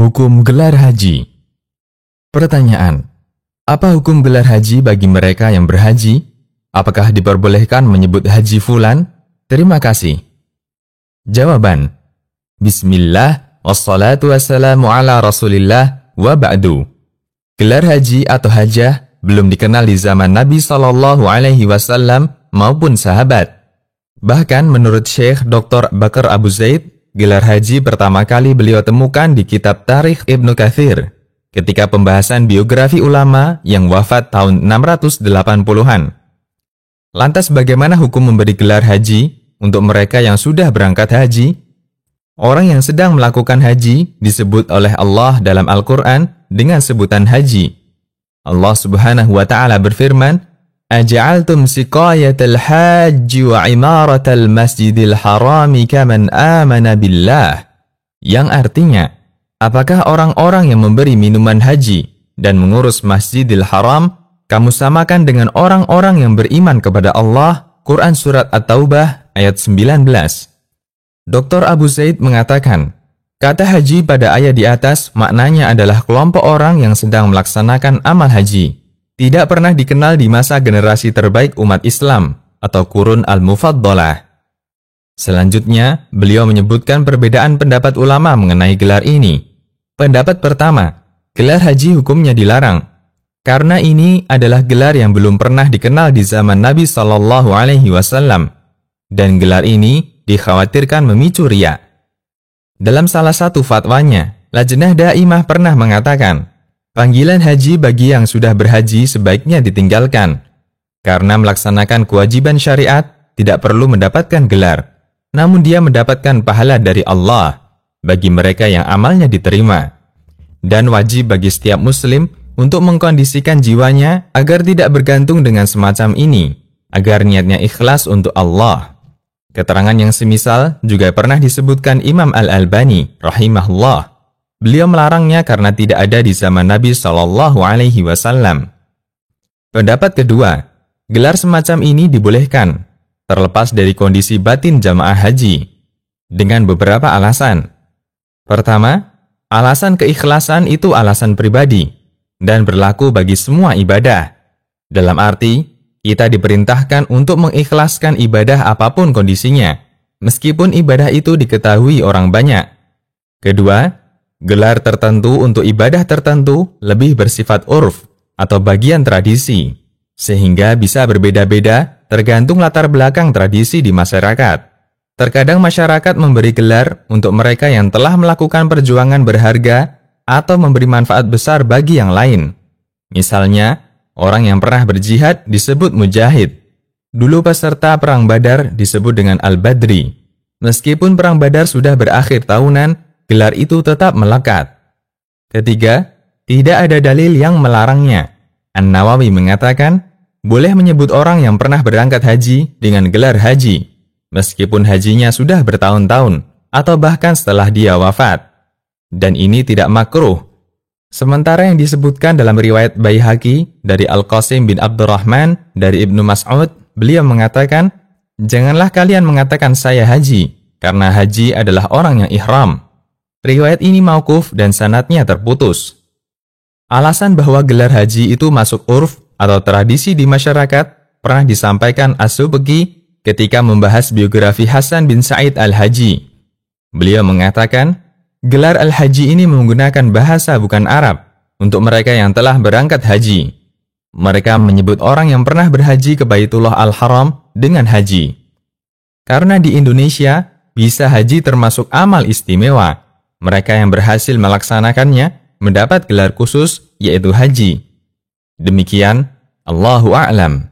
Hukum gelar haji. Pertanyaan: apa hukum gelar haji bagi mereka yang berhaji? Apakah diperbolehkan menyebut haji fulan? Terima kasih. Jawaban: Bismillah, wassalatu wassalamu ala rasulillah, wa ba'du. Gelar haji atau hajah belum dikenal di zaman Nabi SAW maupun sahabat. Bahkan menurut Syekh Dr. Bakar Abu Zaid, gelar haji pertama kali beliau temukan di kitab Tarikh Ibnu Katsir ketika pembahasan biografi ulama yang wafat tahun 680-an. Lantas bagaimana hukum memberi gelar haji untuk mereka yang sudah berangkat haji? Orang yang sedang melakukan haji disebut oleh Allah dalam Al-Quran dengan sebutan haji. Allah Subhanahu wa Ta'ala berfirman, Aja'altum siqayatal hajji wa imaratal masjidil harami kaman amana billah. Yang artinya, apakah orang-orang yang memberi minuman haji dan mengurus masjidil haram, kamu samakan dengan orang-orang yang beriman kepada Allah? Quran Surat At-Taubah ayat 19. Dr. Abu Zaid mengatakan, kata haji pada ayat di atas maknanya adalah kelompok orang yang sedang melaksanakan amal haji. Tidak pernah dikenal di masa generasi terbaik umat Islam atau Qurun Al-Mufaddalah. Selanjutnya, beliau menyebutkan perbedaan pendapat ulama mengenai gelar ini. Pendapat pertama, gelar haji hukumnya dilarang, karena ini adalah gelar yang belum pernah dikenal di zaman Nabi SAW, dan gelar ini dikhawatirkan memicu riya. Dalam salah satu fatwanya, Lajnah Daimah pernah mengatakan, panggilan haji bagi yang sudah berhaji sebaiknya ditinggalkan, karena melaksanakan kewajiban syariat tidak perlu mendapatkan gelar, namun dia mendapatkan pahala dari Allah bagi mereka yang amalnya diterima. Dan wajib bagi setiap muslim untuk mengkondisikan jiwanya agar tidak bergantung dengan semacam ini, agar niatnya ikhlas untuk Allah. Keterangan yang semisal juga pernah disebutkan Imam Al-Albani rahimahullah. Beliau melarangnya karena tidak ada di zaman Nabi SAW. Pendapat kedua, gelar semacam ini dibolehkan, terlepas dari kondisi batin jamaah haji, dengan beberapa alasan. Pertama, alasan keikhlasan itu alasan pribadi, dan berlaku bagi semua ibadah. Dalam arti, kita diperintahkan untuk mengikhlaskan ibadah apapun kondisinya, meskipun ibadah itu diketahui orang banyak. Kedua, gelar tertentu untuk ibadah tertentu lebih bersifat urf atau bagian tradisi, sehingga bisa berbeda-beda tergantung latar belakang tradisi di masyarakat. Terkadang masyarakat memberi gelar untuk mereka yang telah melakukan perjuangan berharga atau memberi manfaat besar bagi yang lain. Misalnya, orang yang pernah berjihad disebut mujahid. Dulu peserta Perang Badar disebut dengan Al-Badri. Meskipun Perang Badar sudah berakhir tahunan, gelar itu tetap melekat. Ketiga, tidak ada dalil yang melarangnya. An-Nawawi mengatakan, boleh menyebut orang yang pernah berangkat haji dengan gelar haji, meskipun hajinya sudah bertahun-tahun, atau bahkan setelah dia wafat. Dan ini tidak makruh. Sementara yang disebutkan dalam riwayat Baihaqi dari Al-Qasim bin Abdurrahman dari Ibnu Mas'ud, beliau mengatakan, janganlah kalian mengatakan saya haji, karena haji adalah orang yang ihram. Riwayat ini mauquf dan sanadnya terputus. Alasan bahwa gelar haji itu masuk urf atau tradisi di masyarakat pernah disampaikan As-Subki ketika membahas biografi Hasan bin Sa'id Al-Haji. Beliau mengatakan, gelar Al-Haji ini menggunakan bahasa bukan Arab untuk mereka yang telah berangkat haji. Mereka menyebut orang yang pernah berhaji ke Baitullah Al-Haram dengan haji. Karena di Indonesia, bisa haji termasuk amal istimewa. Mereka yang berhasil melaksanakannya mendapat gelar khusus yaitu haji. Demikian, Allahu a'lam.